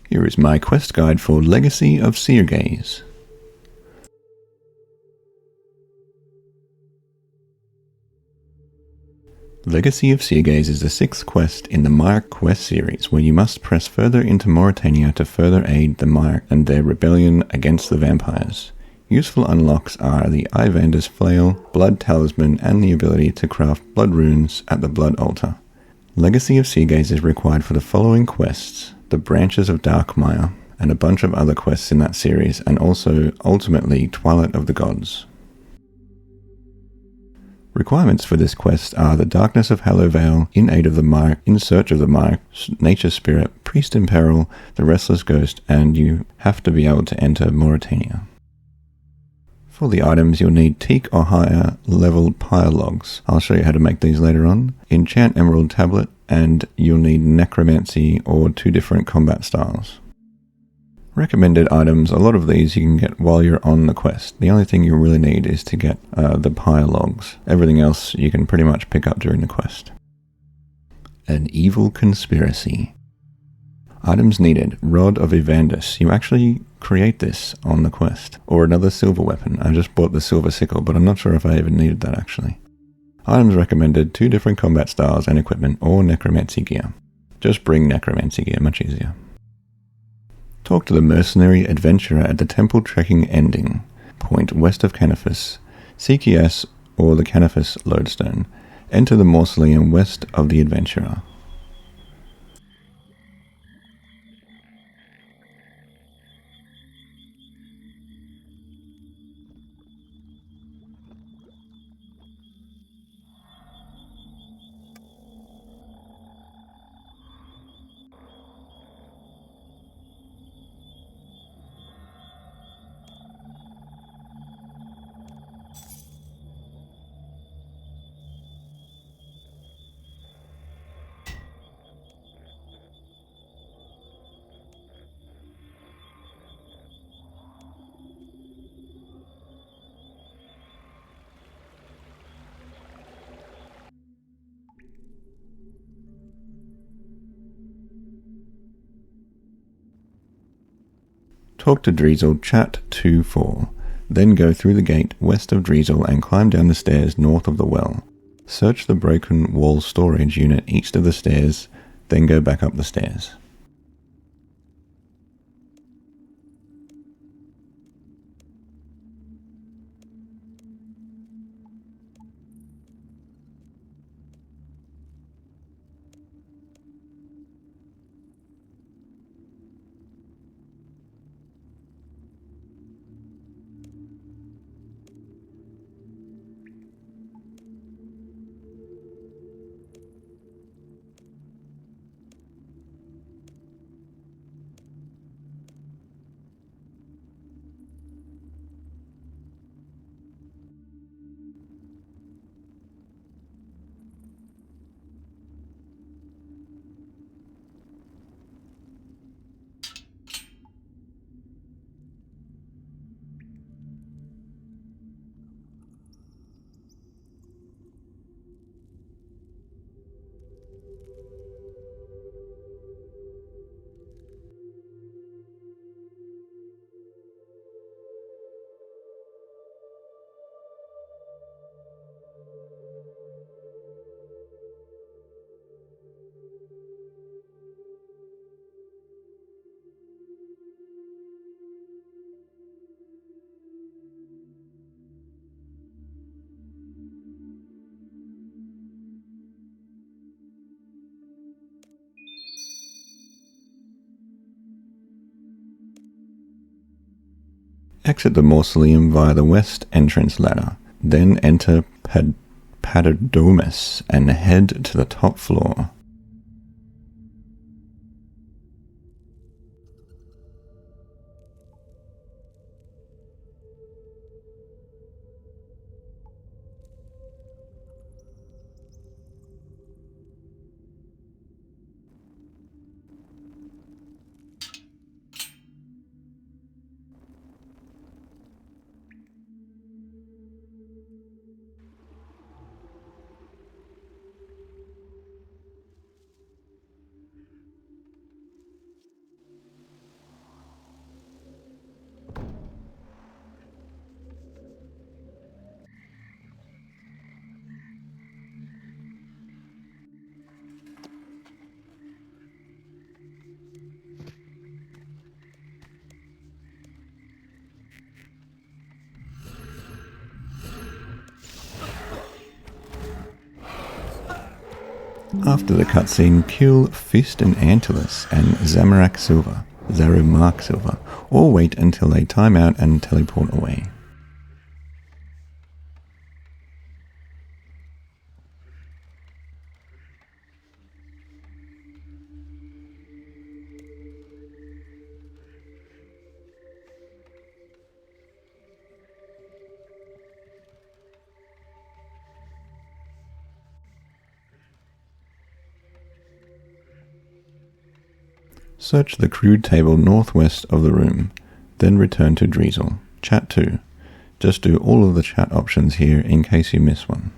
Here is my quest guide for Legacy of Seergaze. Legacy of Seergaze is the 6th quest in the Myreque quest series, where you must press further into Morytania to further aid the Myreque and their rebellion against the Vampyres. Useful unlocks are the Vander's flail, blood talisman, and the ability to craft blood runes at the blood altar. Legacy of Seergaze is required for the following quests: the Branches of Darkmire, and a bunch of other quests in that series, and also, ultimately, Twilight of the Gods. Requirements for this quest are the Darkness of Hallowvale, In Aid of the Myreque, In Search of the Myreque, Nature Spirit, Priest in Peril, The Restless Ghost, and you have to be able to enter Morytania. For the items, you'll need teak or higher level pyre logs. I'll show you how to make these later on. Enchant Emerald Tablet, and you'll need necromancy or 2 different combat styles. Recommended items, a lot of these you can get while you're on the quest. The only thing you really need is to get the pyre logs. Everything else you can pretty much pick up during the quest. An Evil Conspiracy. Items needed: Rod of Evandus. You actually create this on the quest. Or another silver weapon. I just bought the silver sickle, but I'm not sure if I even needed that actually. Items recommended: 2 different combat styles and equipment, or necromancy gear. Just bring necromancy gear, much easier. Talk to the mercenary adventurer at the temple trekking ending point west of Canifis. Seek Yes or the Canifis lodestone. Enter the mausoleum west of the adventurer. Talk to Driesel, chat 2-4. Then go through the gate west of Driesel and climb down the stairs north of the well. Search the broken wall storage unit east of the stairs, then go back up the stairs. Exit the mausoleum via the west entrance ladder. Then enter Padodomus and head to the top floor. After the cutscene, kill Fist and Antilus and Zamark Silver, or wait until they time out and teleport away. Search the crude table northwest of the room, then return to Driesel. Chat 2. Just do all of the chat options here in case you miss one.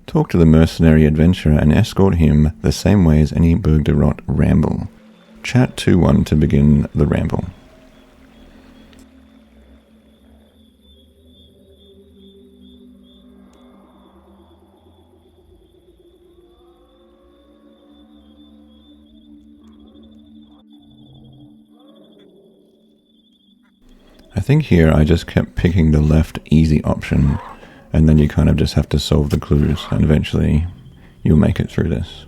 Talk to the mercenary adventurer and escort him the same way as any Burgh de Rott ramble. Chat 2-1 to begin the ramble. I think here I just kept picking the left easy option, and then you kind of just have to solve the clues, and eventually you'll make it through this.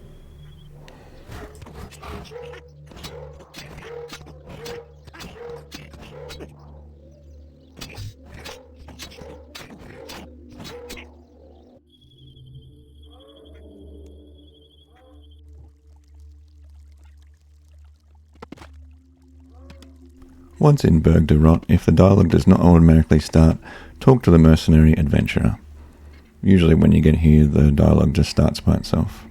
Once in Burgh de Rott, if the dialogue does not automatically start, talk to the mercenary adventurer. Usually when you get here, the dialogue just starts by itself.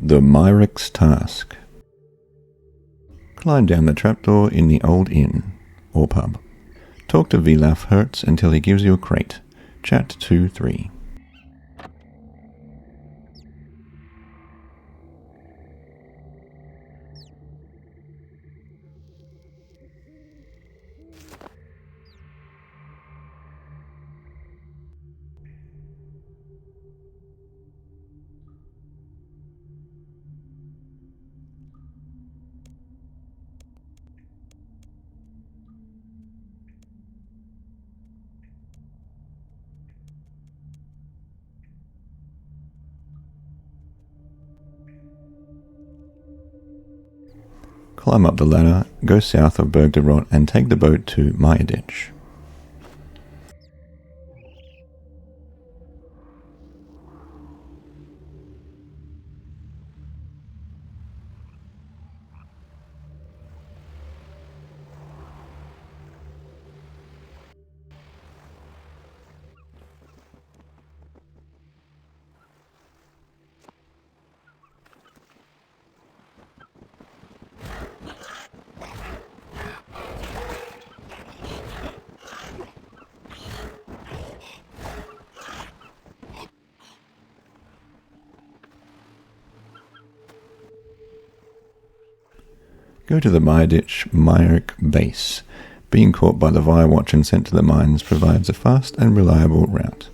The Myreque's Task. Climb down the trapdoor in the old inn, or pub. Talk to Vilaf Hertz until he gives you a crate. Chat 2-3. Climb up the ladder, go south of Burgh de Rott and take the boat to Myreque. Go to the Myreque base. Being caught by the Vampyre Watch and sent to the mines provides a fast and reliable route.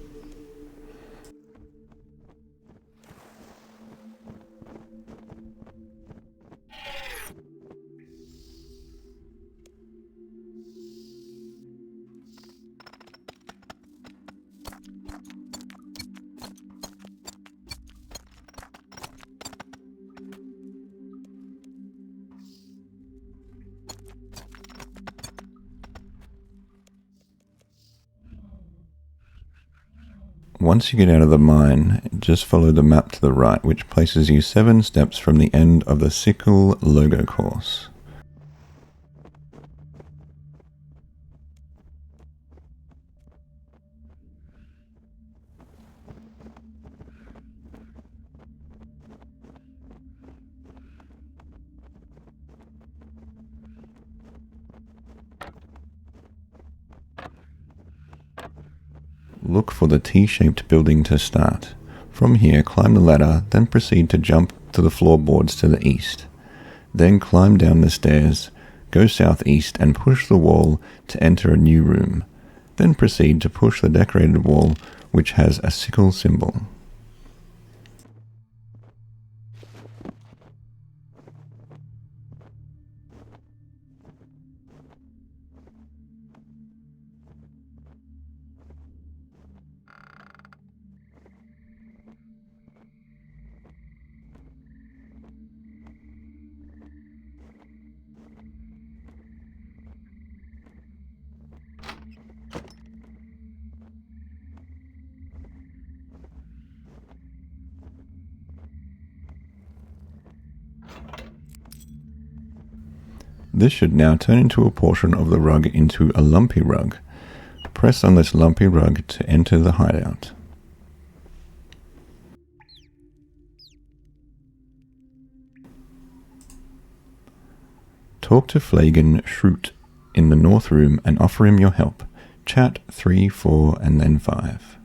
Once you get out of the mine, just follow the map to the right, which places you 7 steps from the end of the Sickle logo course. Look for the T-shaped building to start. From here, climb the ladder, then proceed to jump to the floorboards to the east. Then climb down the stairs, go southeast and push the wall to enter a new room. Then proceed to push the decorated wall, which has a sickle symbol. This should now turn into a portion of the rug into a lumpy rug. Press on this lumpy rug to enter the hideout. Talk to Flagon Shrewt in the north room and offer him your help. Chat 3, 4 and then 5.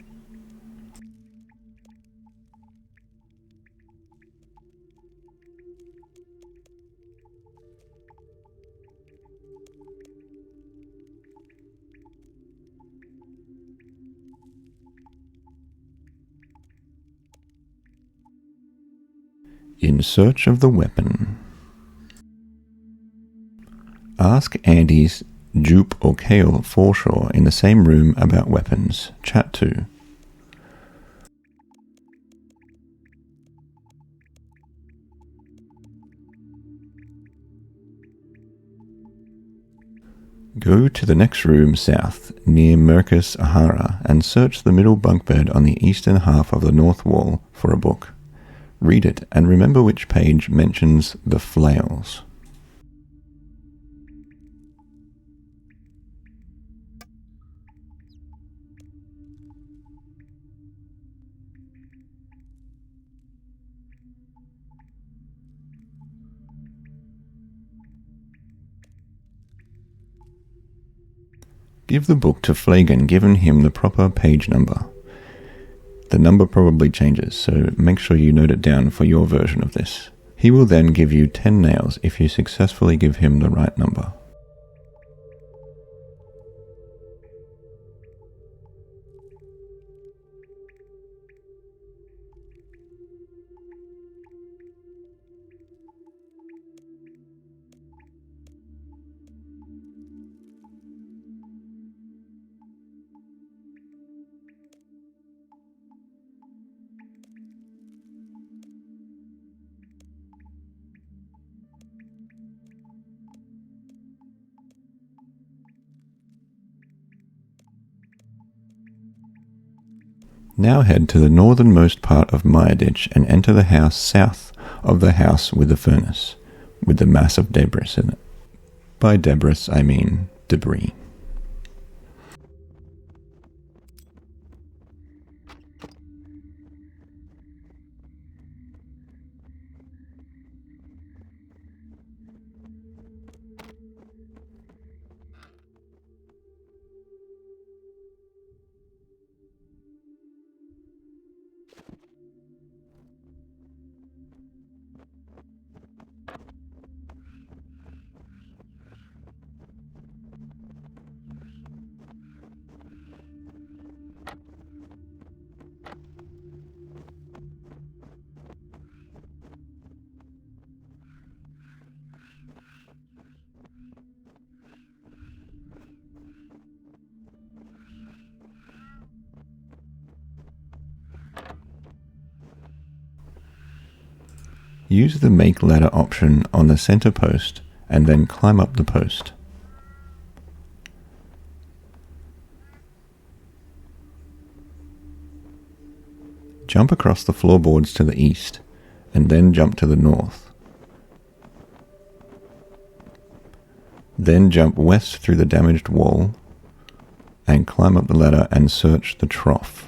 In search of the weapon. Ask Andy's, Jupe or Kale Foreshore in the same room about weapons. Chat 2. Go to the next room south, near Mercus Ahara, and search the middle bunk bed on the eastern half of the north wall for a book. Read it and remember which page mentions the flails. Give the book to Flagon, giving him the proper page number. The number probably changes, so make sure you note it down for your version of this. He will then give you 10 nails if you successfully give him the right number. Now head to the northernmost part of Myreque and enter the house south of the house with the furnace, with the mass of debris in it. By debris, I mean debris. Use the make ladder option on the center post and then climb up the post. Jump across the floorboards to the east, and then jump to the north. Then jump west through the damaged wall, and climb up the ladder and search the trough.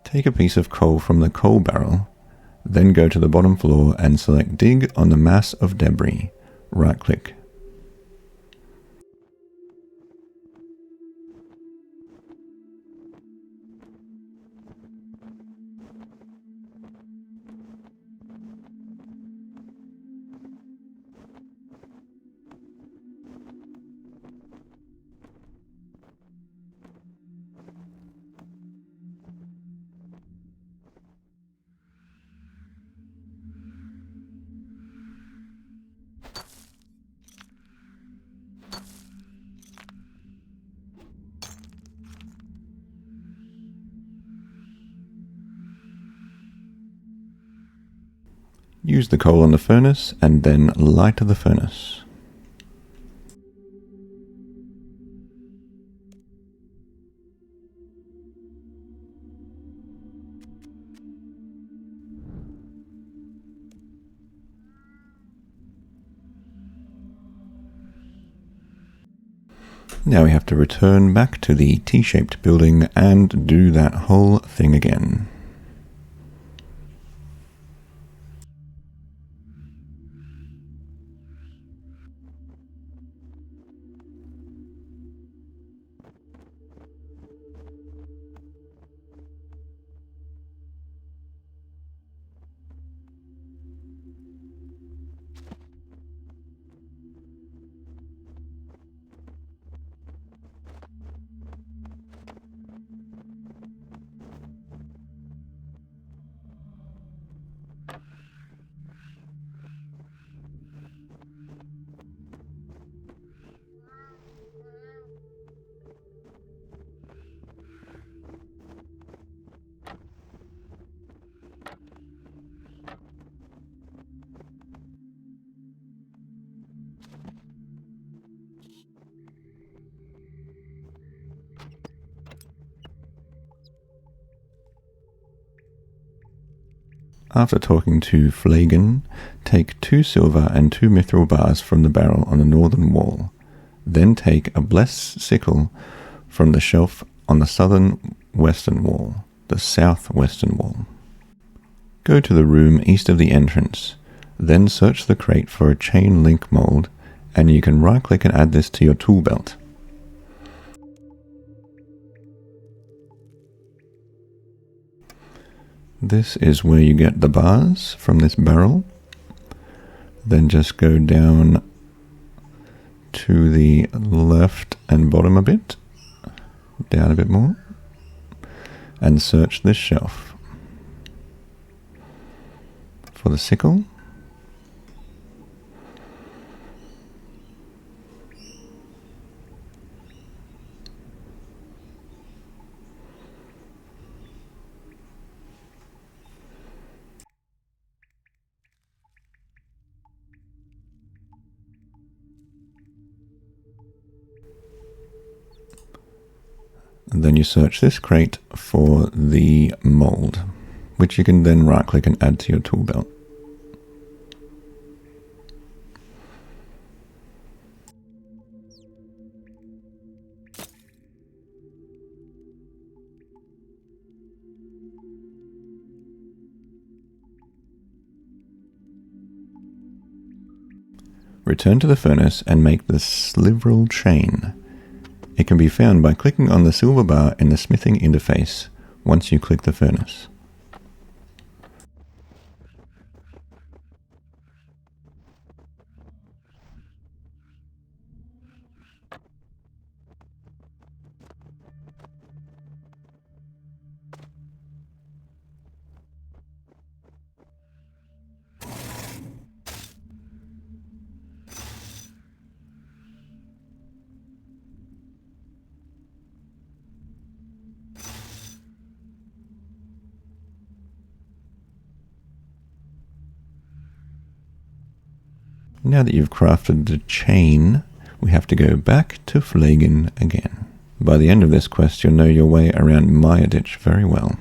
Take a piece of coal from the coal barrel, then go to the bottom floor and select Dig on the mass of debris. Right-click. Use the coal on the furnace and then light the furnace. Now we have to return back to the T-shaped building and do that whole thing again. After talking to Flagon, take 2 silver and 2 mithril bars from the barrel on the northern wall. Then take a blessed sickle from the shelf on the southern western wall, the southwestern wall. Go to the room east of the entrance, then search the crate for a chain link mold, and you can right-click and add this to your tool belt. This is where you get the bars from this barrel. Then just go down to the left and bottom a bit, down a bit more, and search this shelf for the sickle. And then you search this crate for the mold, which you can then right-click and add to your tool belt. Return to the furnace and make the sliveral chain. It can be found by clicking on the silver bar in the smithing interface once you click the furnace. Now that you've crafted the chain, we have to go back to Flagon again. By the end of this quest, you'll know your way around Myreque very well.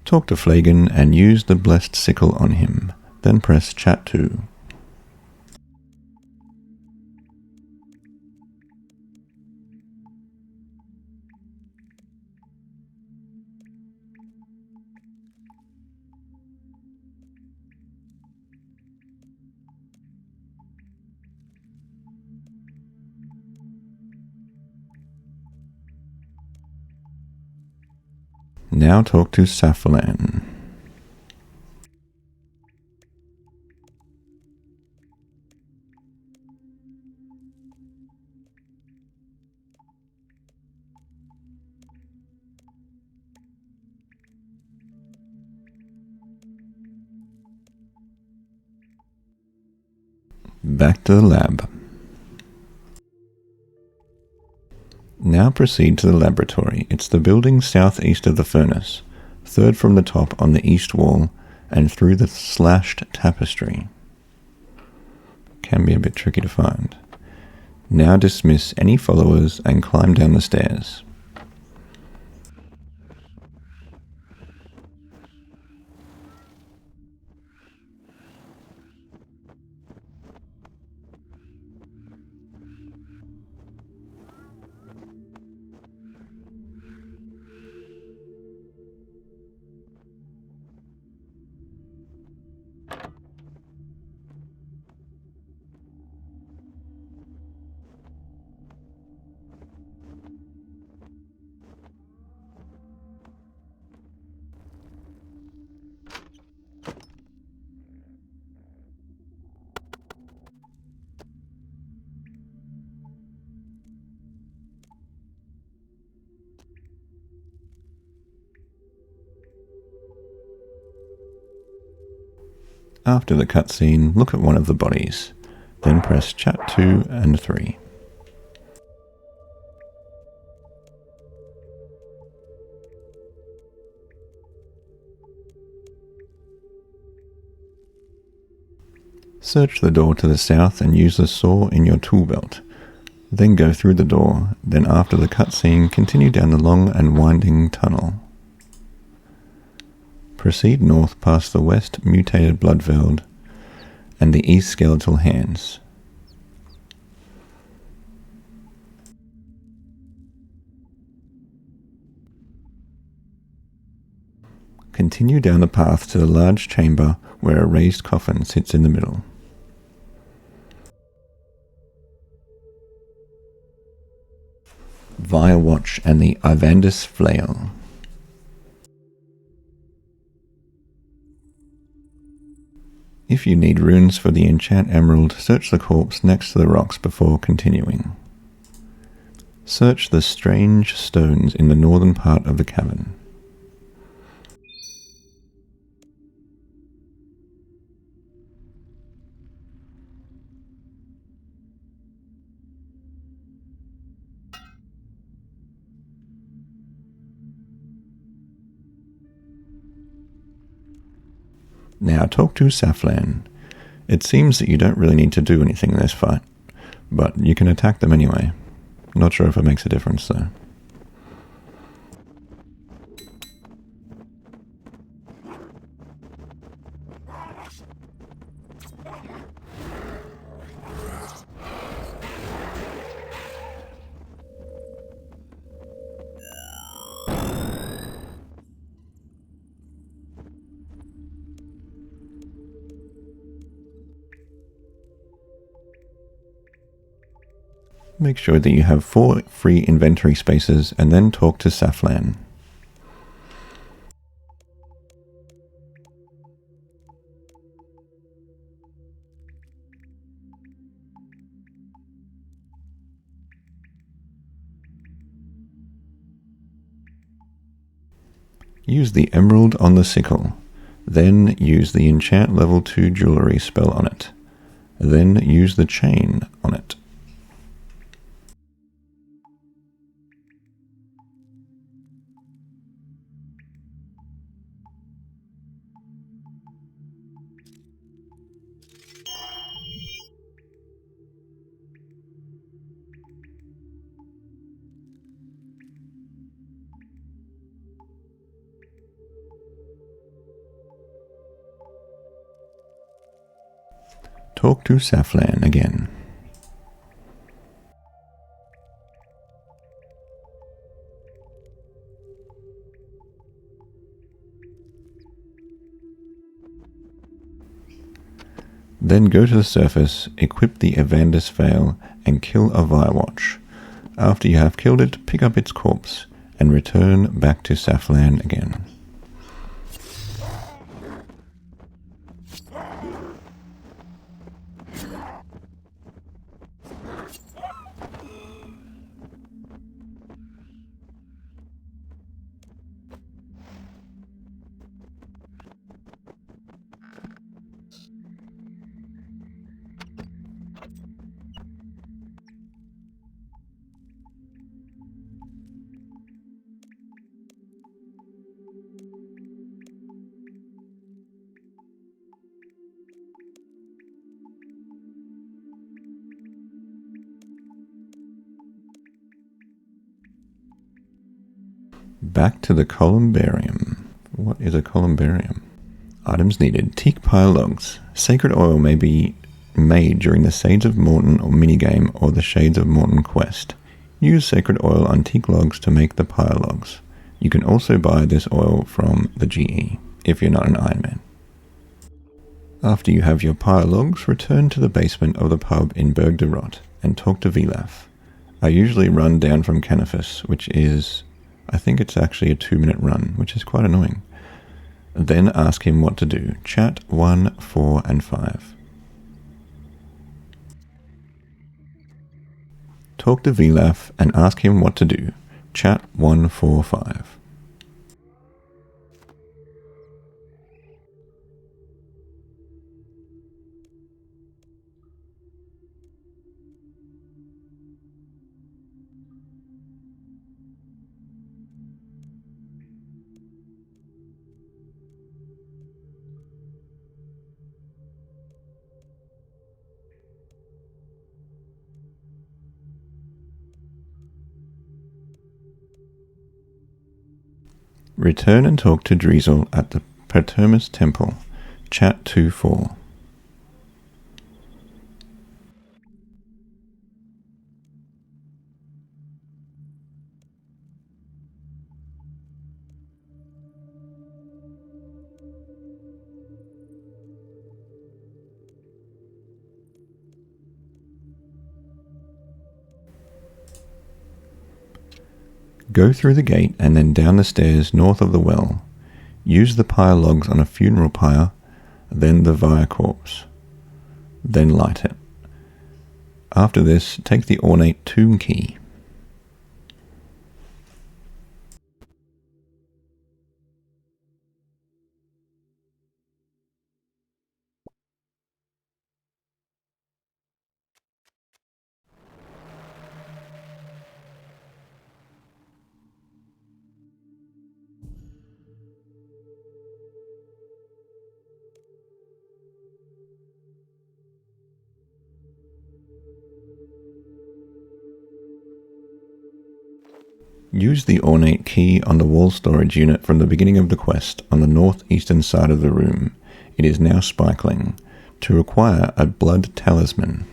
Talk to Flagon and use the blessed sickle on him, then press chat 2. Now talk to Safflan. Back to the lab. Now proceed to the laboratory. It's the building southeast of the furnace, third from the top on the east wall, and through the slashed tapestry. Can be a bit tricky to find. Now dismiss any followers and climb down the stairs. After the cutscene, look at one of the bodies, then press chat 2 and 3. Search the door to the south and use the saw in your tool belt. Then go through the door, then after the cutscene, continue down the long and winding tunnel. Proceed north past the west mutated bloodveld and the east skeletal hands. Continue down the path to the large chamber where a raised coffin sits in the middle. Via Watch and the Ivandis flail. If you need runes for the enchant emerald, search the corpse next to the rocks before continuing. Search the strange stones in the northern part of the cavern. Now talk to Safflan. It seems that you don't really need to do anything in this fight, but you can attack them anyway. Not sure if it makes a difference though. Make sure that you have 4 free inventory spaces and then talk to Saflan. Use the emerald on the sickle. Then use the enchant level 2 jewelry spell on it. Then use the chain on it. Talk to Saflan again. Then go to the surface, equip the Evandis Flail, and kill a Firewatch. After you have killed it, pick up its corpse, and return back to Saflan again. Back to the Columbarium. What is a Columbarium? Items needed. Teak pile logs. Sacred oil may be made during the Shades of Morton or minigame or the Shades of Morton quest. Use sacred oil on teak logs to make the pile logs. You can also buy this oil from the GE, if you're not an Iron Man. After you have your pile logs, return to the basement of the pub in Burgh de Rott and talk to Vilaf. I usually run down from Canifus, which is... I think it's actually a 2-minute run, which is quite annoying. Then ask him what to do. Chat 1, 4, and 5. Talk to Vilaf and ask him what to do. Chat 1, 4, 5. Return and talk to Driesel at the Pertermus Temple. Chat 2-4. Go through the gate and then down the stairs north of the well. Use the pyre logs on a funeral pyre, then the Vire corpse. Then light it. After this, take the ornate tomb key. Use the ornate key on the wall storage unit from the beginning of the quest on the northeastern side of the room. It is now sparkling. To acquire a blood talisman.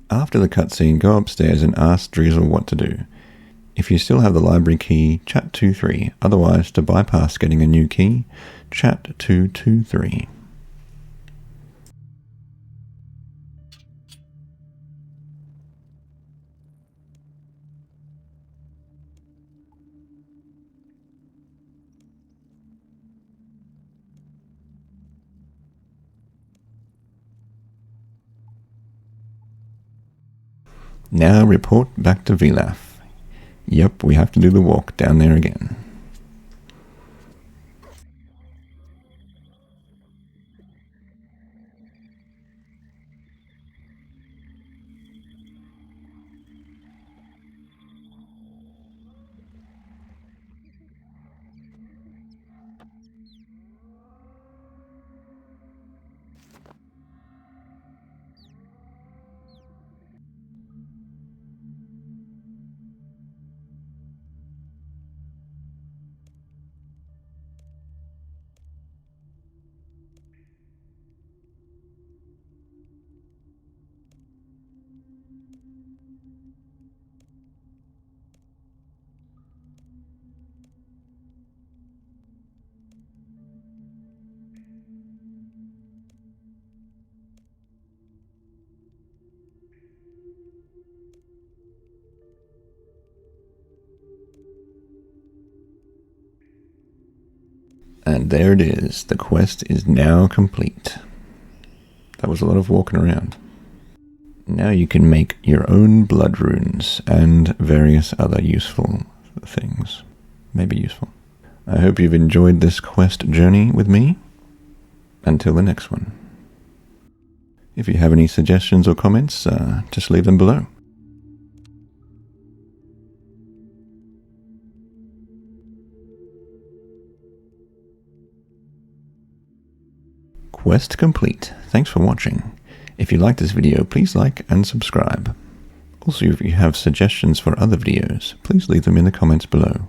After the cutscene, go upstairs and ask Drizzle what to do. If you still have the library key, chat 23. Otherwise, to bypass getting a new key, chat 223. Now report back to Vilaf. Yep, we have to do the walk down there again. And there it is. The quest is now complete. That was a lot of walking around. Now you can make your own blood runes and various other useful things. Maybe useful. I hope you've enjoyed this quest journey with me. Until the next one. If you have any suggestions or comments, just leave them below. Quest complete. Thanks for watching. If you liked this video, please like and subscribe. Also, if you have suggestions for other videos, please leave them in the comments below.